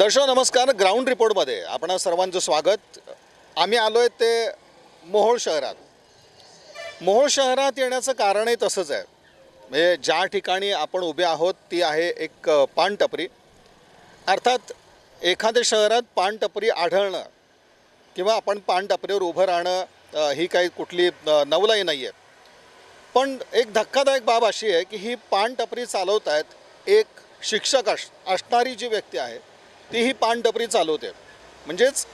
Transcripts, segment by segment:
दर्शक नमस्कार. ग्राउंड रिपोर्टमध्ये आपणा सर्वांचं स्वागत. आम्ही आलोय ते मोहोळ शहरात. मोहोळ शहरात येण्याचं कारणही तसंच आहे. म्हणजे ज्या ठिकाणी आपण उभे आहोत ती आहे एक पानटपरी. अर्थात एखाद्या शहरात पानटपरी आढळणं किंवा आपण पानटपरीवर उभं राहणं ही काही कुठली नवलाई नाही आहे. पण एक धक्कादायक बाब अशी आहे की ही पानटपरी चालवत आहेत एक शिक्षक असणारी जी व्यक्ती आहे ती ही पानटपरी चालवते. म्हणजेच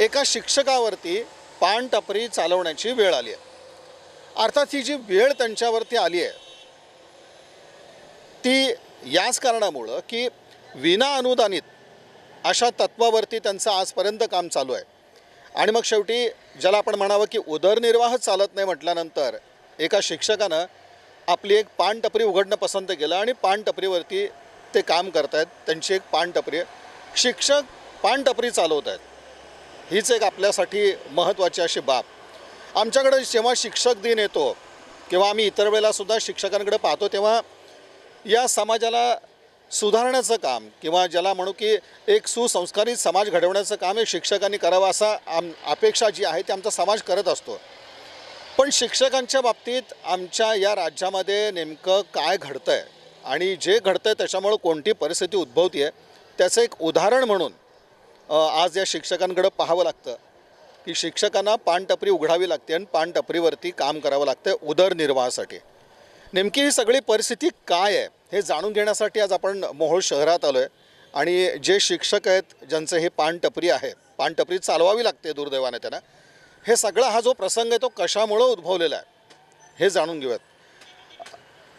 एका शिक्षकावरती पानटपरी चालवण्याची वेळ आली आहे. अर्थात ही जी वेळ त्यांच्यावरती आली आहे ती याच कारणामुळं की विना अनुदानित अशा तत्वावरती त्यांचं आजपर्यंत काम चालू आहे. आणि मग शेवटी ज्याला आपण म्हणावं की उदरनिर्वाह चालत नाही म्हटल्यानंतर एका शिक्षकानं आपली एक पानटपरी उघडणं पसंत केलं आणि पानटपरीवरती ते काम करत आहेत. त्यांची एक पानटपरी आहे. शिक्षक पानटपरी चालवत आहेत. हीच एक आपल्यासाठी महत्त्वाची अशी बाब. आमच्याकडे जेव्हा शिक्षक दिन येतो किंवा आम्ही इतर वेळेलासुद्धा शिक्षकांकडे पाहतो तेव्हा या समाजाला सुधारण्याचं काम किंवा ज्याला म्हणू की एक सुसंस्कारित समाज घडवण्याचं काम हे शिक्षकांनी करावं असा अपेक्षा जी आहे ती आमचा समाज करत असतो. पण शिक्षकांच्या बाबतीत आमच्या या राज्यामध्ये नेमकं काय घडतं आहे आणि जे घडतं आहे त्याच्यामुळं कोणती परिस्थिती उद्भवती आहे त्याचं एक उदाहरण म्हणून आज या शिक्षकांकडं पाहावं लागतं की शिक्षकांना पानटपरी उघडावी लागते आणि पानटपरीवरती काम करावं लागतं उदरनिर्वाहासाठी. नेमकी ही सगळी परिस्थिती काय आहे हे जाणून घेण्यासाठी आज आपण मोहोळ शहरात आलो आहे. आणि जे शिक्षक आहेत ज्यांचं हे पानटपरी आहे, पानटपरी चालवावी लागते दुर्दैवाने त्यांना, हे सगळा हा जो प्रसंग आहे तो कशामुळं उद्भवलेला आहे हे जाणून घेऊयात.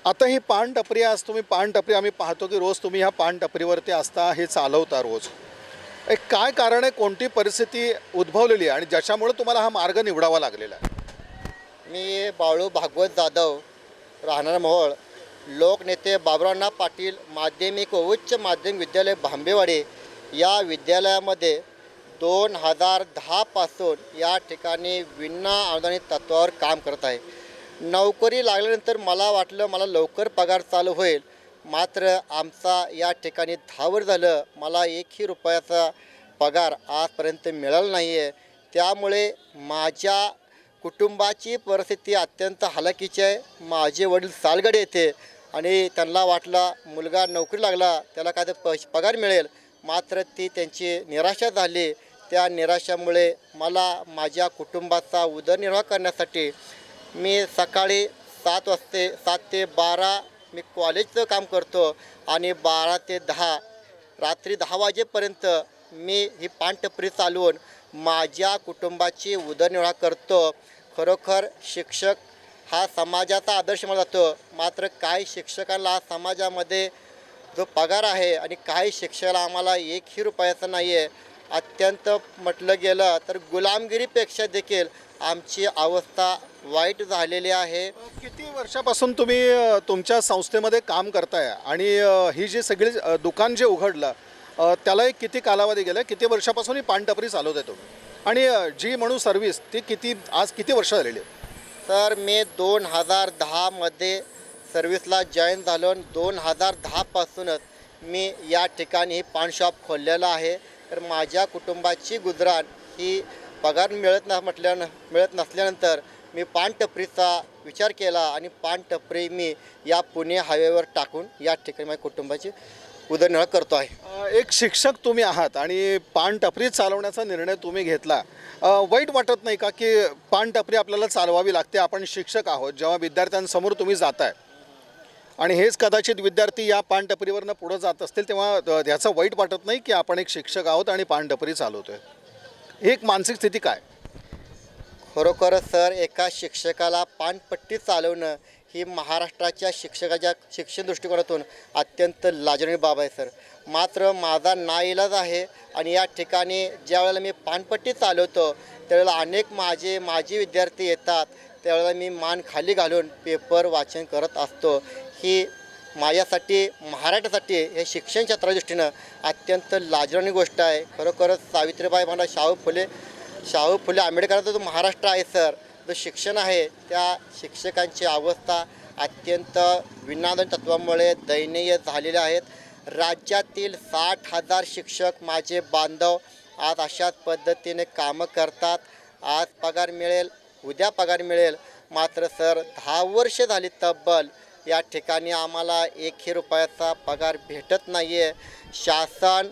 आता ही पानटपरी आज तुम्ही पानटपरी आम्ही पाहतो की रोज तुम्ही ह्या पानटपरीवरती असता, हे चालवता रोज. एक काय कारण आहे, कोणती परिस्थिती उद्भवलेली आहे आणि ज्याच्यामुळे तुम्हाला हा मार्ग निवडावा लागलेला आहे? मी बाळू भागवत जाधव, राहणार मोहोळ. लोकनेते बाबुराव पाटील माध्यमिक व उच्च माध्यमिक विद्यालय भांबेवाडी या विद्यालयामध्ये 2010 पासून या ठिकाणी विना अनुदानित तत्वावर काम करत आहे. नोकरी लागल्यानंतर मला वाटलं मला लवकर पगार चालू होईल, मात्र आमचा या ठिकाणी 10 वर्ष झालं मला एकही रुपयाचा पगार आजपर्यंत मिळाला नाही आहे. त्यामुळे माझ्या कुटुंबाची परिस्थिती अत्यंत हलाखीची आहे. माझे वडील सालगडे येथे आणि त्यांना वाटला मुलगा नोकरी लागला त्याला काय तर पगार मिळेल, मात्र ती त्यांची निराशा झाली. त्या निराशामुळे मला माझ्या कुटुंबाचा उदरनिर्वाह करण्यासाठी मी सकाळी 7 ते 12 मी कॉलेजचं काम करतो आणि 12 ते 10 रात्री 10 वाजेपर्यंत मी ही पानटपरी चालवून माझ्या कुटुंबाची उदरनिर्वाह करतो. खरोखर शिक्षक हा समाजाचा आदर्श मानला जातो, मात्र काही शिक्षकांना समाजामध्ये जो पगार आहे आणि काही शिक्षकाला आम्हाला एकही रुपयाचा नाही आहे. अत्यंत म्हटलं गेलं तर गुलामगिरीपेक्षा देखील आमची अवस्था वाईट झालेली आहे. किती वर्षापासून तुम्ही तुमच्या संस्थेमध्ये काम करताय आणि ही जी सगळी दुकान जे उघडलं त्याला एक किती कालावधी गेला, किती वर्षापासून ही पानटपरी चालवत आहे तुम्ही आणि जी म्हणून सर्व्हिस ती आज किती वर्ष झालेली आहे? तर मी 2010मध्ये सर्व्हिसला जॉईन झालो. 2010पासूनच मी या ठिकाणी पान शॉप खोललेलं आहे. तर माझ्या कुटुंबाची गुजराण ही पगार मिळत नसल्यानंतर मी पानटपरीचा विचार केला आणि पानटपरी मी या पुणे हायवेवर टाकून या ठिकाणी माझ्या कुटुंबाची उदरनिर्वाह करतो आहे. एक शिक्षक तुम्ही आहात आणि पानटपरी चालवण्याचा निर्णय तुम्ही घेतला. वाईट वाटत नाही का की पानटपरी आपल्याला चालवावी लागते? आपण शिक्षक आहोत, जेव्हा विद्यार्थ्यांसमोर तुम्ही जाताय आणि हेच कदाचित विद्यार्थी या पानटपरीवरनं पुढं जात असतील तेव्हा ह्याचं वाईट वाटत नाही की आपण एक शिक्षक आहोत आणि पानटपरी चालवतोय? एक मानसिक स्थिती काय? खरोखरच सर, एका शिक्षकाला पानपट्टी चालवणं ही महाराष्ट्राच्या शिक्षकाच्या शिक्षण दृष्टिकोनातून अत्यंत लाजणी बाब आहे सर. मात्र माझा नाईलाज आहे आणि या ठिकाणी ज्या वेळेला मी पानपट्टी चालवतो त्यावेळेला अनेक माजी विद्यार्थी येतात, त्यावेळेला मी मान खाली घालून पेपर वाचन करत असतो. ही माझ्यासाठी महाराष्ट्रासाठी हे शिक्षण क्षेत्राच्या दृष्टीनं अत्यंत लाजणी गोष्ट आहे. खरोखरच सावित्रीबाई म्हणा शाहू फुले आंबेडकरांचा जो महाराष्ट्र आहे सर, जो शिक्षण आहे त्या शिक्षकांची अवस्था अत्यंत विनादन तत्वामुळे दयनीय झालेल्या आहेत. राज्यातील 60,000 शिक्षक माझे बांधव आज अशाच पद्धतीने कामं करतात. आज पगार मिळेल, उद्या पगार मिळेल, मात्र सर 10 वर्ष झाली तब्बल या ठिकाणी आम्हाला 1 रुपयाचा पगार भेटत नाही आहे. शासन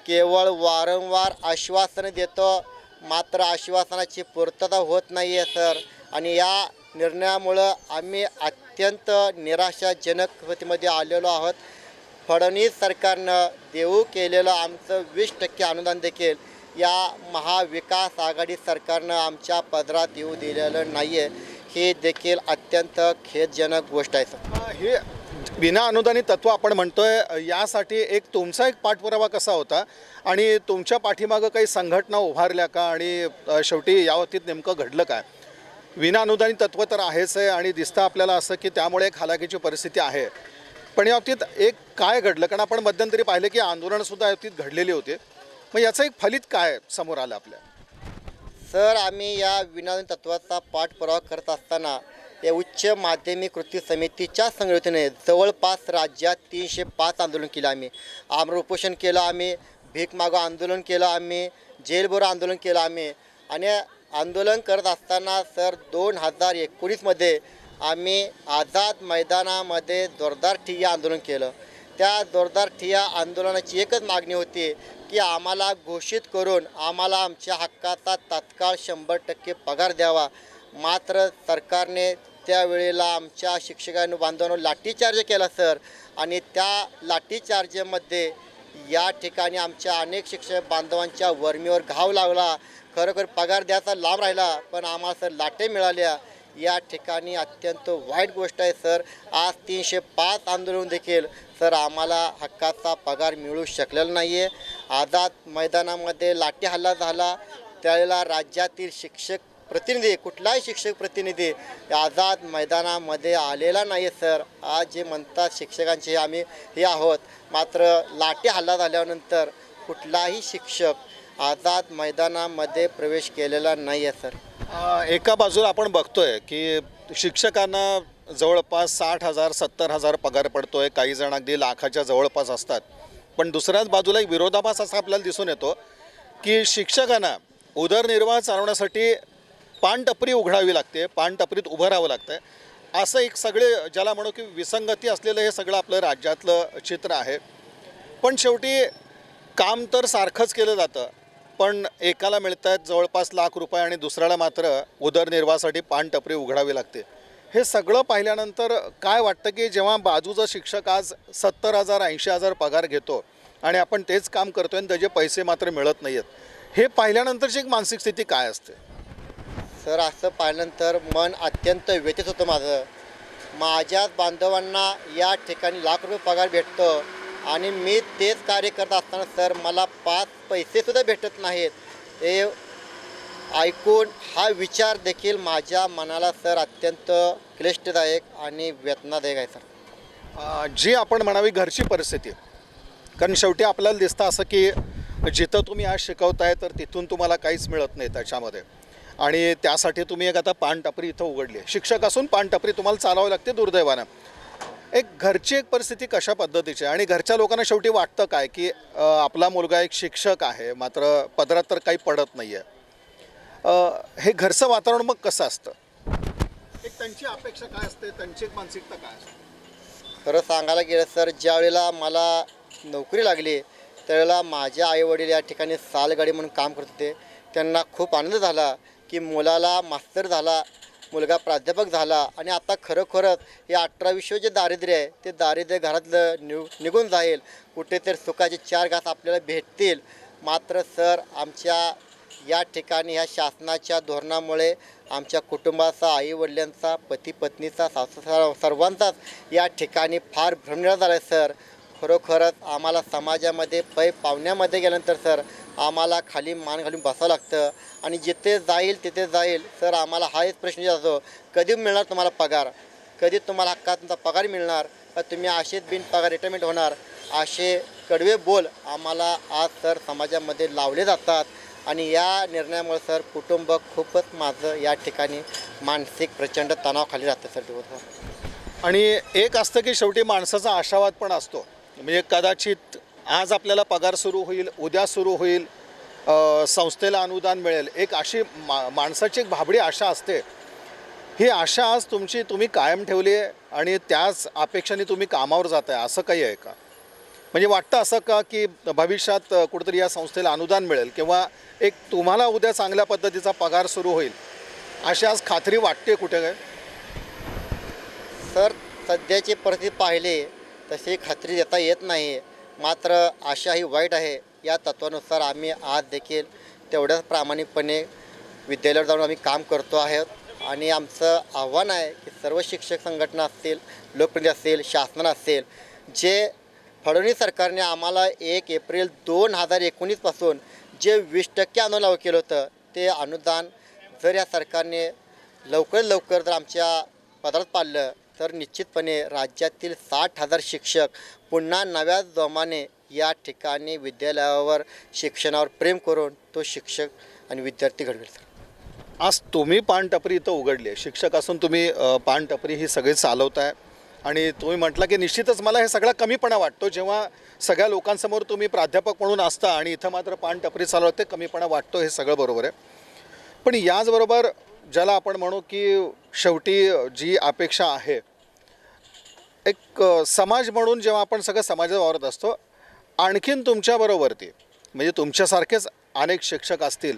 केवळ वारंवार आश्वासनं देतं, मात्र आश्वासनाची पूर्तता होत नाही आहे सर. आणि या निर्णयामुळं आम्ही अत्यंत निराशाजनक स्थितीमध्ये आलेलो आहोत. फडणवीस सरकारनं देऊ केलेलं आमचं 20% अनुदान देखील या महाविकास आघाडी सरकारनं आमच्या पदरात येऊ दिलेलं नाही आहे. हे देखील अत्यंत खेदजनक गोष्ट आहे सर. हे विना अनुदानित तत्व आपण म्हणतोय, यासाठी तुमचा एक पाठपुरावा कसा होता आणि तुमच्या पाठीमागं काही संघटना उभारल्या का आणि शेवटी या बाबतीत नेमकं घडलं काय? विना अनुदानित तत्व तर आहेच आहे आणि दिसतं आपल्याला असं की त्यामुळे एक हालाकीची परिस्थिती आहे, पण या बाबतीत एक काय घडलं? कारण आपण मध्यंतरी पाहिलं की आंदोलनसुद्धा या बाबतीत घडलेली होती. मग याचं एक फलित काय समोर आलं आपल्या? सर, आम्ही या विनाअनुदानित तत्वाचा पाठपुरावा करत असताना या उच्च माध्यमिक कृती समितीच्या संघटनेने जवळपास राज्यात 305 आंदोलन केलं. आम्ही आमरण उपोषण केलं, आम्ही भीक मागो आंदोलन केलं, आम्ही जेलभरो आंदोलन केलं आम्ही. आणि आंदोलन करत असताना सर 2019मध्ये आम्ही आझाद मैदानामध्ये जोरदार ठिय्या आंदोलन केलं. त्या जोरदार ठिय्या आंदोलनाची एकच मागणी होती की आम्हाला घोषित करून आम्हाला आमच्या हक्काचा तात्काळ 100% पगार द्यावा. मात्र सरकारने त्यावेळेला आमच्या शिक्षकांना बांधवांवर लाठीचार्ज केला सर. आणि त्या लाठीचार्जमध्ये या ठिकाणी आमच्या अनेक शिक्षक बांधवांच्या वर्मीवर घाव लागला. खरोखर पगार द्यायचा लांब राहिला, पण आम्हाला सर लाटे मिळाल्या. या ठिकाणी अत्यंत वाईट गोष्ट आहे सर. आज 305 आंदोलन देखील सर आम्हाला हक्काचा पगार मिळू शकलेला नाही आहे. आझाद मैदानामध्ये लाठी हल्ला झाला त्यावेळेला राज्यातील शिक्षक प्रतिनिधी, कुठलाही शिक्षक प्रतिनिधी आझाद मैदानामध्ये आलेला नाही सर. आज जे म्हणतात शिक्षकांचे आम्ही हे आहोत, मात्र लाठी हल्ला झाल्यानंतर कुठलाही शिक्षक आझाद मैदानामध्ये प्रवेश केलेला नाही आहे सर. एका बाजूला आपण बघतोय की शिक्षकांना जवळपास 60,000 70,000 पगार पडतोय, काही जण अगदी लाखाच्या जवळपास असतात. पण दुसऱ्याच बाजूला एक विरोधाभास असा आपल्याला दिसून येतो की शिक्षकांना उदरनिर्वाह चालवण्यासाठी पानटपरी उघडावी लागते, पानटपरीत उभं राहावं लागतं. असं एक सगळे ज्याला म्हणू की विसंगती असलेलं हे सगळं आपलं राज्यातलं चित्र आहे. पण शेवटी काम तर सारखंच केलं जातं, पण एकाला मिळत आहेत जवळपास ₹1,00,000 आणि दुसऱ्याला मात्र उदरनिर्वाहासाठी पानटपरी उघडावी लागते. हे सगळं पाहिल्यानंतर काय वाटतं की जेव्हा बाजूचा शिक्षक आज 70,000 80,000 पगार घेतो आणि आपण तेच काम करतोय आणि त्याचे पैसे मात्र मिळत नाही आहेत, हे पाहिल्यानंतरची एक मानसिक स्थिती काय असते? सर, असं पाहिल्यानंतर मन अत्यंत व्यथित होतं माझं. माझ्याच बांधवांना या ठिकाणी ₹1,00,000 पगार भेटतो आणि मी तेच कार्य करत असताना सर मला 5 पैसेसुद्धा भेटत नाहीत. हे ऐकून हा विचार देखील माझ्या मनाला सर अत्यंत क्लिष्टदायक आणि वेदनादायक आहे सर. जी आपण म्हणावी घरची परिस्थिती, कारण शेवटी आपल्याला दिसतं असं की जिथं तुम्ही आज शिकवताय तर तिथून तुम्हाला काहीच मिळत नाही त्याच्यामध्ये, आणि त्यासाठी तुम्ही एक आता पानटपरी इथं उघडली. शिक्षक असून पानटपरी तुम्हाला चालवावी लागते दुर्दैवानं. एक घरची एक परिस्थिती कशा पद्धतीची आहे आणि घरच्या लोकांना शेवटी वाटतं काय की आपला मुलगा एक शिक्षक आहे मात्र पदरात तर काही पडत नाही आहे. हे घरचं वातावरण मग कसं असतं? एक त्यांची अपेक्षा काय असते, त्यांची एक मानसिकता काय असते? खरं सांगायला गेलं सर, ज्यावेळेला मला नोकरी लागली त्यावेळेला माझ्या आईवडील या ठिकाणी सालगाडी म्हणून काम करत होते. त्यांना खूप आनंद झाला की मुलाला मास्तर झाला, मुलगा प्राध्यापक झाला आणि आता खरोखरच हे 18-20 जे दारिद्र्य आहे ते दारिद्र्य घरातलं निघून जाईल, कुठेतरी सुखाचे 4 घास आपल्याला भेटतील. मात्र सर आमच्या या ठिकाणी ह्या शासनाच्या धोरणामुळे आमच्या कुटुंबाचा, आईवडिलांचा, पती पत्नीचा, सासू सर्वांचाच या ठिकाणी फार भ्रमनिरास झाला आहे सर. खरोखरच आम्हाला समाजामध्ये पाहुण्यामध्ये गेल्यानंतर सर आम्हाला खाली मान घालून बसावं लागतं आणि जिथे जाईल तिथे जाईल सर आम्हाला हा एक प्रश्न जातो, कधी मिळणार तुम्हाला पगार, कधी तुम्हाला हक्कात तुमचा पगार मिळणार, का तुम्ही असेच बिनपगार रिटायरमेंट होणार, असे कडवे बोल आम्हाला आज सर समाजामध्ये लावले जातात. आणि या निर्णयामुळे सर कुटुंब खूपच माझं या ठिकाणी मानसिक प्रचंड तणावाखाली राहतं सर दिवसभर. आणि एक असतं की शेवटी माणसाचा आशावाद पण असतो म्हणजे कदाचित आज आपल्याला पगार सुरू होईल, उद्या सुरू होईल, संस्थेला अनुदान मिळेल, एक अशी माणसाची एक भाबडी आशा असते. ही आशा आज तुम्ही कायम ठेवली आहे आणि त्याच अपेक्षाने तुम्ही कामावर जात आहे, असं काही आहे का? म्हणजे वाटतं असं का की भविष्यात कुठेतरी या संस्थेला अनुदान मिळेल किंवा एक तुम्हाला उद्या चांगल्या पद्धतीचा पगार सुरू होईल अशी आज खात्री वाटते कुठे काय? सर, सध्याची परिस्थिती पाहिली तशी खात्री देता येत नाही. मात्र आशा ही वाईट आहे. या तत्वानुसार आम्ही आज देखील तेवढ्याच प्रामाणिकपणे विद्यालयावर जाऊन आम्ही काम करतो आहोत. आणि आमचं आव्हान आहे की सर्व शिक्षक संघटना असतील, लोकप्रतिनिधी असतील, शासन असेल, जे फडणवीस सरकारने आम्हाला 1 एप्रिल 2019पासून जे 20% अनुदान लागू केलं होतं, ते अनुदान जर या सरकारने लवकर जर आमच्या पदरात पाडलं तर निश्चितपणे राज्यातील 60,000 शिक्षक पुन्हा नव्या जोमाने या ठिकाणी विद्यालयावर शिक्षणावर प्रेम करून तो शिक्षक आणि विद्यार्थी घडवेल. आज तुम्ही पानटपरी इथं उघडली आहे, शिक्षक असून तुम्ही पानटपरी ही सगळी चालवताय आणि तुम्ही म्हटलं की निश्चितच मला हे सगळा कमीपणा वाटतो जेव्हा सगळ्या लोकांसमोर तुम्ही प्राध्यापक म्हणून असता आणि इथं मात्र पानटपरी चालवते, कमीपणा वाटतो, हे सगळं बरोबर आहे. पण याचबरोबर ज्याला आपण म्हणू की शेवटी जी अपेक्षा आहे, एक समाज म्हणून जेव्हा आपण सगळं समाजात वावरत असतो, आणखीन तुमच्याबरोबरती म्हणजे तुमच्यासारखेच अनेक शिक्षक असतील,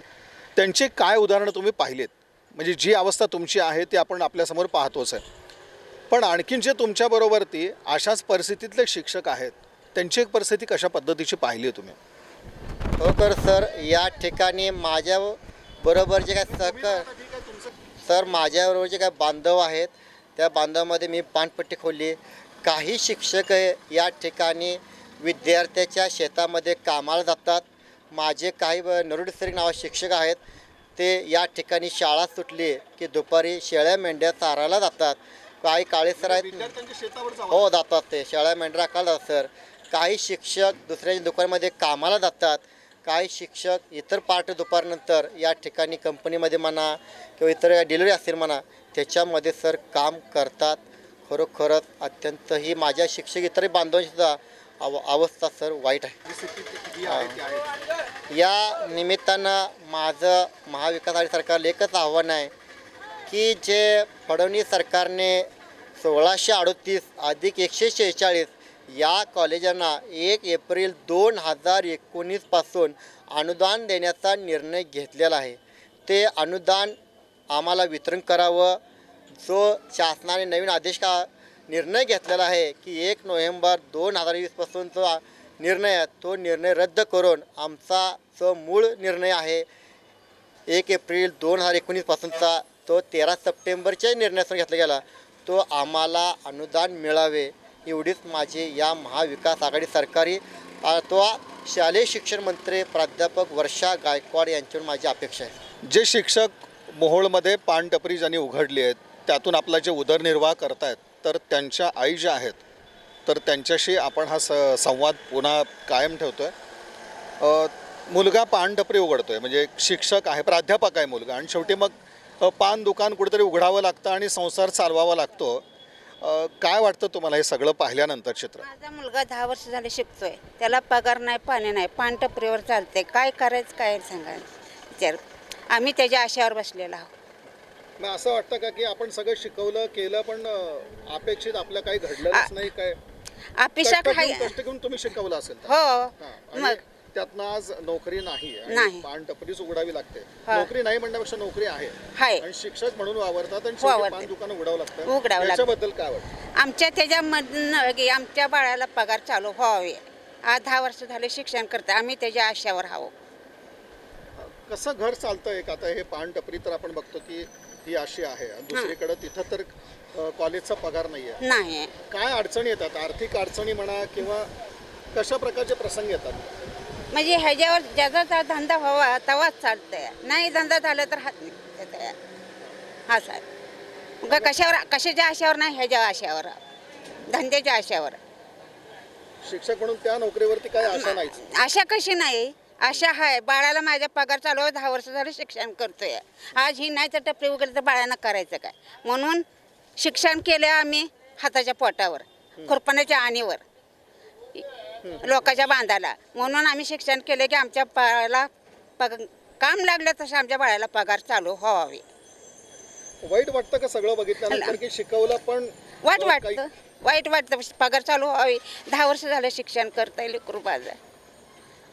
त्यांचे काय उदाहरणं तुम्ही पाहिलेत? म्हणजे जी अवस्था तुमची आहे ती आपण आपल्यासमोर पाहतोच आहे, पण आणखीन जे तुमच्याबरोबरती अशाच परिस्थितीतले शिक्षक आहेत, त्यांची एक परिस्थिती कशा पद्धतीची पाहिली आहे तुम्ही? हो तर सर, या ठिकाणी माझ्याबरोबर जे काय माझ्याबरोबर जे काय बांधव आहेत, त्या बांधवामध्ये मी पानपट्टी खोलली. काही शिक्षक या ठिकाणी विद्यार्थ्याच्या शेतामध्ये कामाला जातात. माझे काही नरुडी सर नावाचे शिक्षक आहेत, ते या ठिकाणी शाळा सुटली की दुपारी शेळ्या मेंढ्या चारायला जातात. काही काळे सर आहेत, हो जातात, ते शेळ्या मेंढ्या राखायला जातात सर. काही शिक्षक दुसऱ्या दुकानामध्ये कामाला जातात. काही शिक्षक इतर पार्ट दुपारनंतर या ठिकाणी कंपनीमध्ये म्हणा किंवा इतर डिलिव्हरी असेल म्हणा त्याच्यामध्ये सर काम करतात. खरोखरच अत्यंत ही माझ्या शिक्षक इतर बांधवांचीसुद्धा अवस्था सर वाईट आहे. या निमित्तानं माझं महाविकास आघाडी सरकारला एकच आव्हान आहे की जे फडणवीस सरकारने 1638 अधिक 146 या कॉलेजांना 1 एप्रिल 2019पासून अनुदान देण्याचा निर्णय घेतलेला आहे, ते अनुदान आम्हाला वितरण करावं. जो शासनाने नवीन निर्णय घेतलेला आहे की 1 नोव्हेंबर 2020पासून जो निर्णय आहे तो निर्णय रद्द करून आमचा जो मूळ निर्णय आहे 1 एप्रिल 2019पासूनचा तो 13 सप्टेंबरच्या निर्णयातून घेतला गेला, तो आम्हाला अनुदान मिळावे एवढीच माझी या महाविकास आघाडी सरकारी अथवा शालेय शिक्षण मंत्री प्राध्यापक वर्षा गायकवाड यांच्यावर माझी अपेक्षा आहे. जे शिक्षक मोहोळमध्ये पानटपरी ज्यांनी उघडली आहेत त्यातून आपला जे उदरनिर्वाह करतायत, तर त्यांच्या आई ज्या आहेत तर त्यांच्याशी आपण हा संवाद पुन्हा कायम ठेवतो आहे. मुलगा पानटपरी उघडतो आहे, म्हणजे शिक्षक आहे, प्राध्यापक आहे मुलगा, आणि शेवटी मग पान दुकान कुठेतरी उघडावं लागतं आणि संसार चालवावा लागतो. काय वाटतं तुम्हाला हे सगळं पाहिल्यानंतर चित्र? माझा मुलगा 10 वर्ष झाले शिकतोय, त्याला पगार नाही, पाणी नाही, पानटपरीवर चालते, काय करायचं काय सांगा विचार. आम्ही त्याच्या आशेवर बसलेलो आहोत. मग असं वाटतं का की आपण सगळं शिकवलं केलं पण अपेक्षित आपलं काही घडलंच नाही? काय अपेक्षा कष्ट घेऊन तुम्ही शिकवलं असेल तर? हो, मग त्यातनं आज नोकरी नाही, पानटपरीच उघडावी लागते. हा. नोकरी नाही म्हणण्यापेक्षा नोकरी आहे आणि शिक्षक म्हणून वावरतात आणि शेवटी पान दुकान उघडावं लागतं. त्याच्याबद्दल काय वाटतं? आमच्या त्याच्यामधनं आमच्या बाळाला पगार चालू व्हावे. आज 10 वर्ष झाले शिक्षण करते, आम्ही त्याच्या आशेवर आहोत. कसं घर चालतं एक? आता हे पानटपरी तर आपण बघतो की ही अशी आहे, दुसरीकडे तिथं तर कॉलेजचा पगार नाही. काय अडचणी येतात? आर्थिक अडचणी म्हणा किंवा कशा प्रकारचे प्रसंग येतात? म्हणजे ह्याच्यावर ज्याचा धंदा व्हावा तेव्हाच चालतंय, नाही धंदा झाला तर हात नाही. हा साहेब, कशाच्या आशेवर नाही, ह्याच्या आशेवर, धंद्याच्या आशेवर. शिक्षक म्हणून त्या नोकरीवरती काय आशा नाही? आशा कशी नाही, आशा आहे. बाळाला माझ्या पगार चालू आहे, 10 वर्ष झालं शिक्षण करतोय. आज ही नाही तर टपरी वगैरे तर बाळांना करायचं काय म्हणून शिक्षण केलं आम्ही हाताच्या पोटावर, खुरपण्याच्या आणीवर. लोकांच्या बांधाला. म्हणून आम्ही शिक्षण केलं की आमच्या बाळाला काम लागलं तसं आमच्या बाळाला पगार चालू व्हावी. वाईट वाटतं का सगळं बघितल्यानंतर की शिकवलं पण वाईट वाटतं पगार चालू व्हावी. 10 वर्ष झालं शिक्षण करता येईल कृपाचं.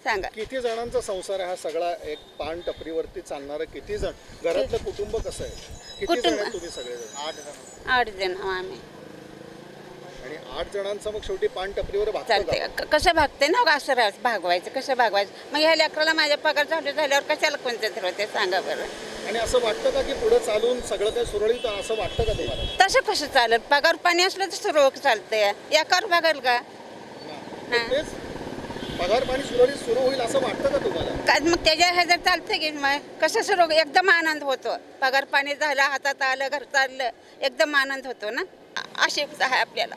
सांगा किती जणांचा संसार आहे हा सगळा? एक पान टपरीवरती चालणारं किती जण? घरातलं कुटुंब कसं आहे? किती जण आहेत तुम्ही सगळेजण? 8 जण आम्ही. आणि 8 जणांचं मग शेवटी पान टपरीवर भागतं चालते का? कसं भागते ना असं भागवायचं कसं भागवायचं. मग ह्या लेकराला माझ्या पगार झाल्यावर कशाला कोणते ठरवते सांगा बरं. आणि असं वाटतं का की पुढे चालून सगळं काही सुरळीत असं वाटतं का तुम्हाला? तसं कसं चालेल? पगार पाणी असलं तर सुरू चालतंय. एकावर बघाल का? तेच पगार पाणी सुरळीत सुरू होईल असं वाटतं का तुम्हाला? काय मग त्याच्या ह्याच्यात चालतं की मग कसं सुरू एकदम आनंद होतो. पगार पाणी झालं, हातात आलं, घर चाललं, एकदम आनंद होतो ना. अशी आहे आपल्याला.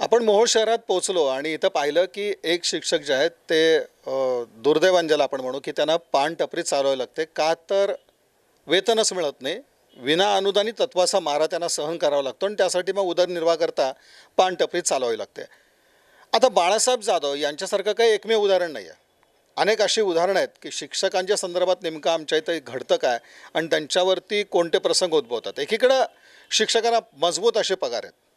आपण मोहोळ शहरात पोहोचलो आणि इथं पाहिलं की एक शिक्षक जे आहेत ते दुर्दैवान ज्याला आपण म्हणू की त्यांना पान टपरी चालवावी लागते. का तर वेतनच मिळत नाही. विना अनुदानित तत्वाचा मारा त्यांना सहन करावा लागतो आणि त्यासाठी मग उदरनिर्वाह करता पान टपरी चालवावी लागते. आता बाळासाहेब जाधव यांच्यासारखं काही एकमेव उदाहरण नाही आहे. अनेक अशी उदाहरणं आहेत की शिक्षकांच्या संदर्भात नेमकं आमच्या इथं घडतं काय आणि त्यांच्यावरती कोणते प्रसंग उद्भवतात. एकीकडं शिक्षकांना मजबूत असे पगार आहेत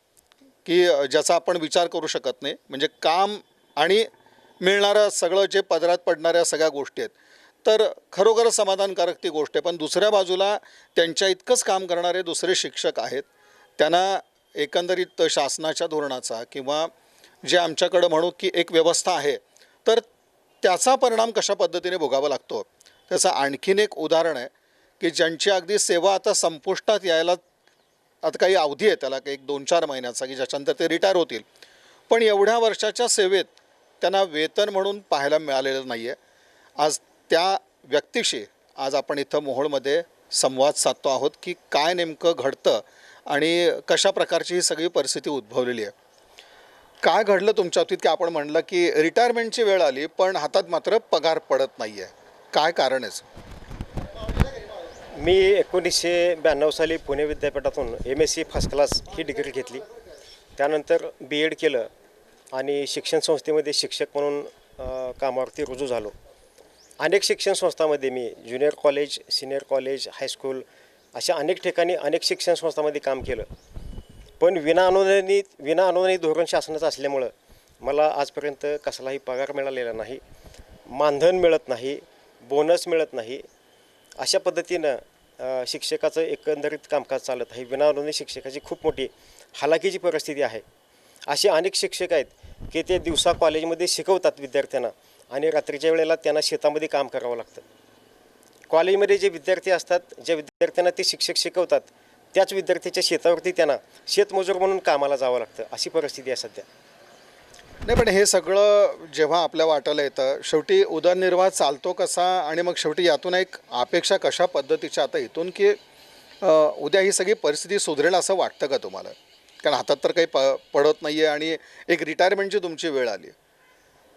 की ज्याचा आपण विचार करू शकत नाही. म्हणजे काम आणि मिळणारं सगळं जे पदरात पडणाऱ्या सगळ्या गोष्टी आहेत तर खरोखरच समाधानकारक ती गोष्ट आहे. पण दुसऱ्या बाजूला त्यांच्या इतकंच काम करणारे दुसरे शिक्षक आहेत. त्यांना एकंदरीत शासनाच्या धोरणाचा किंवा जे आमच्याकडं म्हणू की एक व्यवस्था आहे तर त्याचा परिणाम कशा पद्धतीने भोगावा लागतो त्याचं आणखीन एक उदाहरण आहे की ज्यांची अगदी सेवा आता संपुष्टात यायला आता काही अवधी आहे त्याला एक 2-4 महिन्याचा की ज्याच्यानंतर ते रिटायर होतील. पण एवढ्या वर्षाच्या सेवेत त्यांना वेतन म्हणून पाहायला मिळालेलं नाही आहे. आज त्या व्यक्तीशी आज आपण इथं मोहोळमध्ये संवाद साधतो आहोत की काय नेमकं घडतं आणि कशा प्रकारची ही सगळी परिस्थिती उद्भवलेली आहे. काय घडलं तुमच्या बाबतीत की आपण म्हणलं की रिटायरमेंटची वेळ आली पण हातात मात्र पगार पडत नाही आहे? काय कारण आहे? मी 1992 साली पुणे विद्यापीठातून MSc फर्स्ट क्लास ही डिग्री घेतली. त्यानंतर BEd केलं आणि शिक्षण संस्थेमध्ये शिक्षक म्हणून कामावरती रुजू झालो. अनेक शिक्षण संस्थांमध्ये मी junior college, senior college, high school अशा अनेक ठिकाणी अनेक शिक्षण संस्थांमध्ये काम केलं. पण विना अनुदानित धोरण शासनाचं असल्यामुळं मला आजपर्यंत कसलाही पगार मिळालेला नाही, मानधन मिळत नाही, बोनस मिळत नाही. अशा पद्धतीनं शिक्षकाचं एकंदरीत कामकाज चालत आहे. विना अनुदानित शिक्षकाची खूप मोठी हालाकीची परिस्थिती आहे. असे अनेक शिक्षक आहेत की ते दिवसा कॉलेजमध्ये शिकवतात विद्यार्थ्यांना आणि रात्रीच्या वेळेला त्यांना शेतामध्ये काम करावं लागतं. कॉलेजमध्ये जे विद्यार्थी असतात, ज्या विद्यार्थ्यांना ते शिक्षक शिकवतात त्याच विद्यार्थ्याच्या शेतावरती त्यांना शेतमजूर म्हणून कामाला जावं लागतं. अशी परिस्थिती आहे सध्या. नाही पण हे सगळं जेव्हा आपल्या वाटायला येतं शेवटी उदरनिर्वाह चालतो कसा आणि मग शेवटी यातून एक अपेक्षा कशा पद्धतीच्या आता इथून की उद्या ही सगळी परिस्थिती सुधरेल असं वाटतं का तुम्हाला? कारण हातात तर काही पडत नाही आहे आणि एक रिटायरमेंटची तुमची वेळ आली.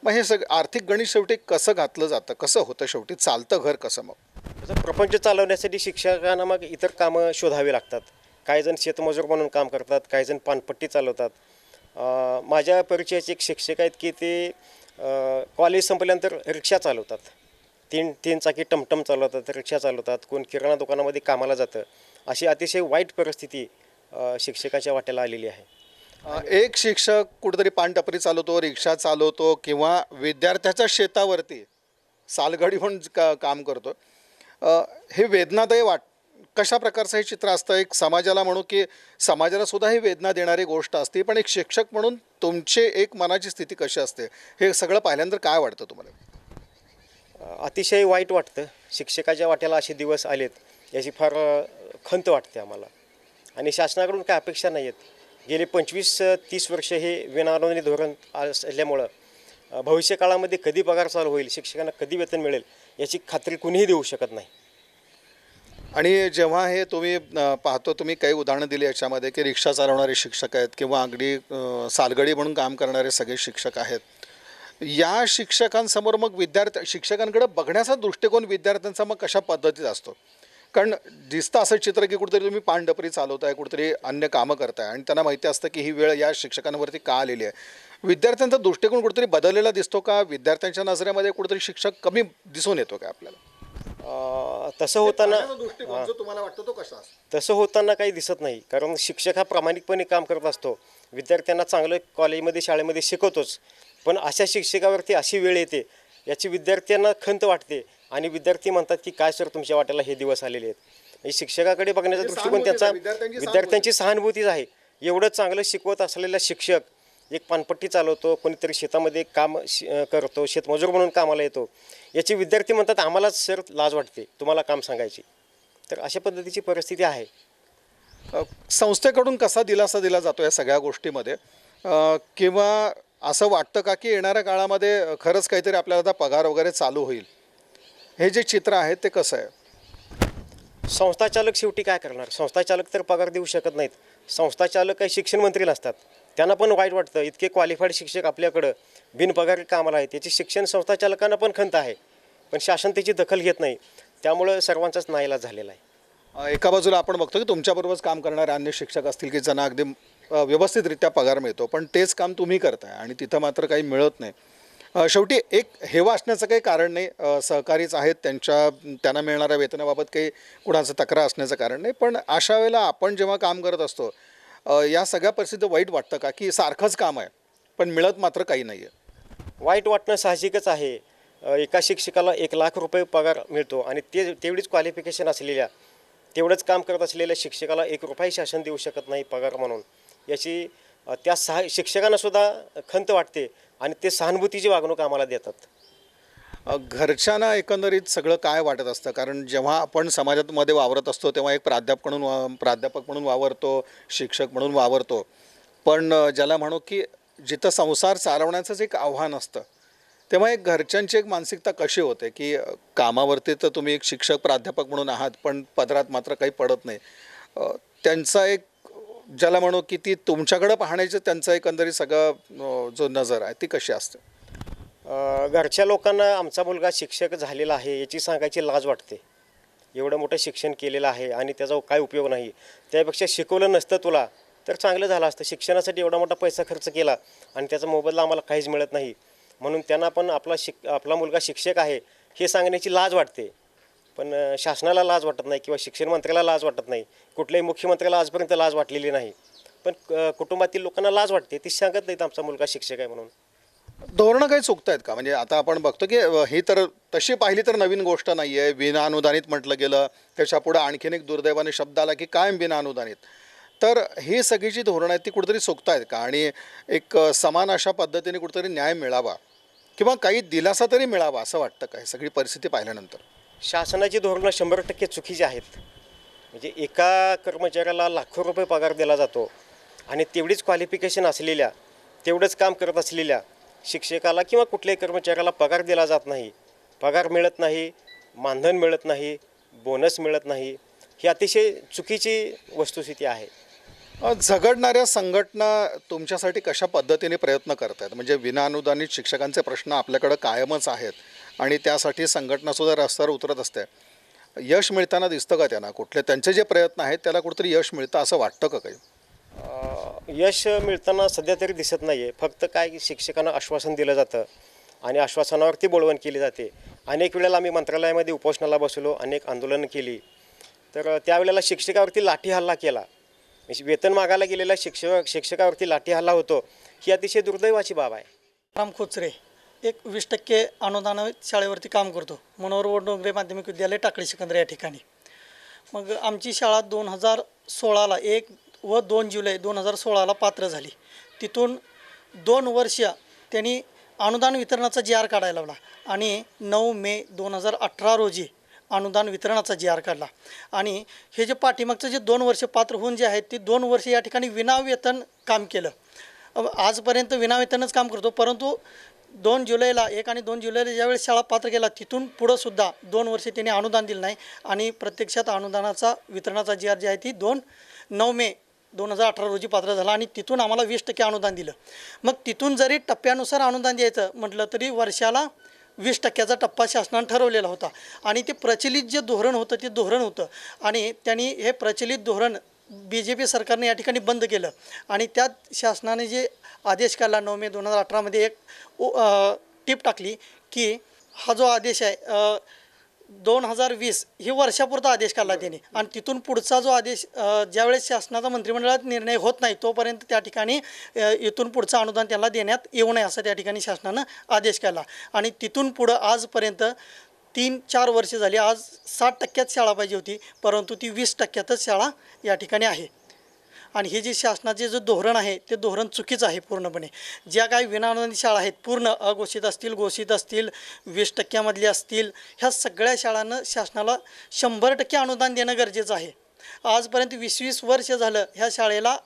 मग हे सगळं आर्थिक गणित शेवटी कसं घातलं जातं, कसं होतं शेवटी चालतं घर कसं? मग प्रपंच चालवण्यासाठी शिक्षकांना मग इतर कामं शोधावी लागतात. काही जण शेतमजूर म्हणून काम करतात, काही जण पानपट्टी चालवतात. माझ्या परिचयाचे एक शिक्षक आहेत की ते कॉलेज संपल्यानंतर रिक्षा चालवतात, तीन चाकी टमटम चालवतात, रिक्षा चालवतात, कोण किराणा दुकानामध्ये कामाला जातं. अशी अतिशय वाईट परिस्थिती शिक्षकाच्या वाट्याला आलेली आहे. एक शिक्षक कुठेतरी पानटपरी चालवतो, रिक्षा चालवतो किंवा विद्यार्थ्याच्या शेतावरती सालगाडी म्हणून काम करतो. हे वेदनादायी कशा प्रकारचं हे चित्र असतं? एक समाजाला म्हणू की समाजाला सुद्धा ही वेदना देणारी गोष्ट असते, पण एक शिक्षक म्हणून तुमची एक मनाची स्थिती कशी असते हे सगळं पाहिल्यानंतर काय वाटतं तुम्हाला? अतिशय वाईट वाटतं. शिक्षकाच्या वाट्याला असे दिवस आलेत याची फार खंत वाटते आम्हाला. आणि शासनाकडून काय अपेक्षा नाही आहेत. गेले 25-30 वर्ष हे विनाअनुदानित धोरण असल्यामुळं भविष्यकाळामध्ये कधी पगार चालू होईल, शिक्षकांना कधी वेतन मिळेल याची खात्री कुणीही देऊ शकत नाही. आणि जेव्हा हे तुम्ही पाहतो, तुम्ही काही उदाहरणं दिली याच्यामध्ये की रिक्षा चालवणारे शिक्षक आहेत किंवा अगदी सालगडी म्हणून काम करणारे सगळे शिक्षक आहेत. या शिक्षकांसमोर मग शिक्षकांकडे बघण्याचा दृष्टिकोन विद्यार्थ्यांचा मग कशा पद्धतीत असतो? कारण दिसतं असं चित्र की कुठेतरी तुम्ही पानटपरी चालवताय, कुठेतरी अन्य कामं करताय आणि त्यांना माहिती असतं की ही वेळ या शिक्षकांवरती का आलेली आहे. विद्यार्थ्यांचा दृष्टिकोन कुठेतरी बदललेला दिसतो का? विद्यार्थ्यांच्या नजरेमध्ये कुठेतरी शिक्षक कमी दिसून येतो का आपल्याला? तसं होताना दृष्टिकोन जो तुम्हाला वाटतो तो कसा असतो? तसं होताना काही दिसत नाही, कारण शिक्षक हा प्रामाणिकपणे काम करत असतो. विद्यार्थ्यांना चांगलं कॉलेजमध्ये शाळेमध्ये शिकवतोच, पण अशा शिक्षकावरती अशी वेळ येते याची विद्यार्थ्यांना खंत वाटते आणि विद्यार्थी म्हणतात की काय सर तुमच्या वाट्याला हे दिवस आलेले आहेत. म्हणजे शिक्षकाकडे बघण्याचा दृष्टिकोन त्यांचा विद्यार्थ्यांची सहानुभूतीच आहे. एवढं चांगलं शिकवत असलेला शिक्षक एक पानपट्टी चालवतो, कोणीतरी शेतामध्ये काम करतो, शेतमजूर म्हणून कामाला येतो, याची विद्यार्थी म्हणतात आम्हालाच सर लाज वाटते तुम्हाला काम सांगायची. तर अशा पद्धतीची परिस्थिती आहे. संस्थेकडून कसा दिलासा दिला जातो या सगळ्या गोष्टीमध्ये? किंवा असं वाटतं का की येणाऱ्या काळामध्ये खरंच काहीतरी आपल्याला आता पगार वगैरे चालू होईल? हे जे चित्र आहे ते कसं आहे? संस्थाचालक शेवटी काय करणार? संस्थाचालक तर पगार देऊ शकत नाहीत. संस्थाचालक काही शिक्षण मंत्री नसतात. त्यांना पण वाईट वाटतं, इतके क्वालिफाईड शिक्षक आपल्याकडं बिनपगारी कामाला आहेत, त्याची शिक्षण संस्थाचालकांना पण खंत आहे, पण शासन त्याची दखल घेत नाही. त्यामुळं सर्वांचाच नाईलाज झालेला आहे. एका बाजूला आपण बघतो की तुमच्याबरोबरच काम करणारे अन्य शिक्षक असतील की ज्यांना अगदी व्यवस्थितरित्या पगार मिळतो, पण तेच काम तुम्ही करताय आणि तिथं मात्र काही मिळत नाही. शेवटी एक हेवा असण्याचं काही कारण नाही. सहकारीच आहेत, त्यांना मिळणाऱ्या वेतनाबाबत काही कुणाचं तक्रार असण्याचं कारण नाही. पण अशा वेळेला आपण जेव्हा काम करत असतो या सगळ्या परिस्थितीत वाईट वाटतं का की सारखंच काम आहे पण मिळत मात्र काही नाही आहे? वाईट वाटणं साहजिकच आहे. एका शिक्षकाला 1,00,000 रुपये पगार मिळतो आणि तेवढीच क्वालिफिकेशन असलेल्या, तेवढंच काम करत असलेल्या शिक्षकाला 1 रुपया शासन देऊ शकत नाही पगार म्हणून. याची शिक्षकांनासुद्धा खंत वाटते आणि ते सहानुभूतीची वागणूक आम्हाला देतात. घरच्यांना एकंदरीत सगळं काय वाटत असतं? कारण जेव्हा आपण समाजामध्ये वावरत असतो तेव्हा एक प्राध्यापक म्हणून वावरतो, शिक्षक म्हणून वावरतो, पण ज्याला म्हणू की जिथं संसार चालवण्याचंच एक आव्हान असतं, तेव्हा एक घरच्यांची एक मानसिकता कशी होते की कामावरती तर तुम्ही एक शिक्षक प्राध्यापक म्हणून आहात पण पदरात मात्र काही पडत नाही. त्यांचा एक ज्याला म्हणू की ती तुमच्याकडं पाहण्याचं त्यांचं एकंदरीत सगळं जो नजर आहे ती कशी असते? घरच्या लोकांना आमचा मुलगा शिक्षक झालेला आहे याची सांगायची लाज वाटते. एवढं मोठं शिक्षण केलेलं आहे आणि त्याचा काय उपयोग नाही. त्यापेक्षा शिकवलं नसतं तुला तर चांगलं झालं असतं. शिक्षणासाठी एवढा मोठा पैसा खर्च केला आणि त्याचा मोबदला आम्हाला काहीच मिळत नाही, म्हणून त्यांना पण आपला मुलगा शिक्षक आहे हे सांगण्याची लाज वाटते. पण शासनाला लाज वाटत नाही किंवा शिक्षण मंत्र्याला लाज वाटत नाही. कुठल्याही मुख्यमंत्र्याला आजपर्यंत लाज वाटलेली नाही, पण कुटुंबातील लोकांना लाज वाटते. ती सांगत नाहीत आमचा मुलगा शिक्षक आहे म्हणून. धोरणं काही चुकत आहेत का? म्हणजे आता आपण बघतो की ही तर तशी पाहिली तर नवीन गोष्ट नाही आहे. विना अनुदानित म्हटलं गेलं, त्याच्यापुढं आणखीन एक दुर्दैवाने शब्द आला की कायम बिना अनुदानित. तर ही सगळी जी धोरणं आहेत ती कुठेतरी चुकत आहेत का? आणि एक समान अशा पद्धतीने कुठेतरी न्याय मिळावा किंवा काही दिलासा तरी मिळावा असं वाटतं का ही सगळी परिस्थिती पाहिल्यानंतर? शासनाची धोरणं 100% चुकीची आहेत. म्हणजे एका कर्मचाऱ्याला लाखो रुपये पगार दिला जातो आणि तेवढीच क्वालिफिकेशन असलेल्या, तेवढंच काम करत असलेल्या शिक्षकाला किंवा कुठल्याही कर्मचाऱ्याला पगार दिला जात नाही. पगार मिळत नाही, मानधन मिळत नाही, बोनस मिळत नाही. ही अतिशय चुकीची वस्तुस्थिती आहे. झगडणाऱ्या संघटना तुमच्यासाठी कशा पद्धतीने प्रयत्न करत आहेत? म्हणजे विनाअनुदानित शिक्षकांचे प्रश्न आपल्याकडं कायमच आहेत आणि त्यासाठी संघटनासुद्धा रस्त्यावर उतरत असते. यश मिळताना दिसतं का त्यांना? कुठले त्यांचे जे प्रयत्न आहेत त्याला कुठेतरी यश मिळतं असं वाटतं का काही? यश मिळताना सध्या तरी दिसत नाही आहे. फक्त काय की शिक्षकांना आश्वासन दिलं जातं आणि आश्वासनावरती बोलवण केली जाते. अनेक वेळेला आम्ही मंत्रालयामध्ये उपोषणाला बसलो, अनेक आंदोलनं केली, तर त्यावेळेला शिक्षकावरती लाठी हल्ला केला. वेतन मागायला गेलेल्या शिक्षकावरती लाठी हल्ला होतो, ही अतिशय दुर्दैवाची बाब आहे. राम खोचरे एक 20% अनुदानित शाळेवरती काम करतो. मनोहर डोंगरे माध्यमिक विद्यालय टाकळी सिकंदर या ठिकाणी. मग आमची शाळा 2016ला 1 व 2 जुलै 2016ला पात्र झाली. तिथून 2 वर्ष त्यांनी अनुदान वितरणाचा GR काढायला लावला आणि 9 मे 2018 रोजी अनुदान वितरणाचा GR काढला. आणि हे जे पाठीमागचं जे 2 वर्ष पात्र होऊन जे आहेत ते 2 वर्ष या ठिकाणी विनावेतन काम केलं. आजपर्यंत विनावेतनच काम करतो, परंतु 2 जुलैला 1 आणि 2 जुलैला ज्यावेळेस शाळा पात्र केला तिथून पुढंसुद्धा सुद्धा 2 वर्ष त्यांनी अनुदान दिलं नाही आणि प्रत्यक्षात अनुदानाचा वितरणाचा GR जी आहे ती 9 मे 2018 रोजी पात्र झाला आणि तिथून आम्हाला 20% अनुदान दिलं. मग तिथून जरी टप्प्यानुसार अनुदान द्यायचं म्हटलं तरी वर्षाला 20%चा टप्पा शासनानं ठरवलेला होता आणि ते प्रचलित जे धोरण होतं ते धोरण होतं आणि त्यांनी हे प्रचलित धोरण BJP सरकारने या ठिकाणी बंद केलं आणि त्यात शासनाने जे आदेश काढला 9 मे 2018 एक टीप टाकली की हा जो आदेश आहे 2020 ही वर्षापुरता आदेश काढला त्याने आणि तिथून पुढचा जो आदेश ज्यावेळेस शासनाचा मंत्रिमंडळात निर्णय होत नाही तोपर्यंत त्या ठिकाणी इथून पुढचं अनुदान त्यांना देण्यात येऊ नये असं त्या ठिकाणी शासनानं आदेश केला आणि तिथून पुढं आजपर्यंत 3-4 वर्ष झाली. आज 60% शाळा पाहिजे होती परंतु ती 20%च शाळा या ठिकाणी आहे आणि हे जे शासनाचे जे धोरण आहे ते धोरण चुकीचं आहे पूर्णपणे. ज्या काही विनाअनुदानित शाळा आहेत पूर्ण अघोषित असतील घोषित असतील 20% असतील ह्या सगळ्या शाळांना शासनाला 100% अनुदान देणं गरजेचं आहे. आजपर्यंत 20 वर्ष झालं ह्या शाळेला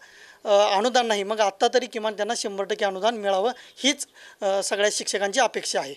अनुदान नाही. मग आत्ता तरी किमान त्यांना 100% अनुदान मिळावं हीच सगळ्या शिक्षकांची अपेक्षा आहे.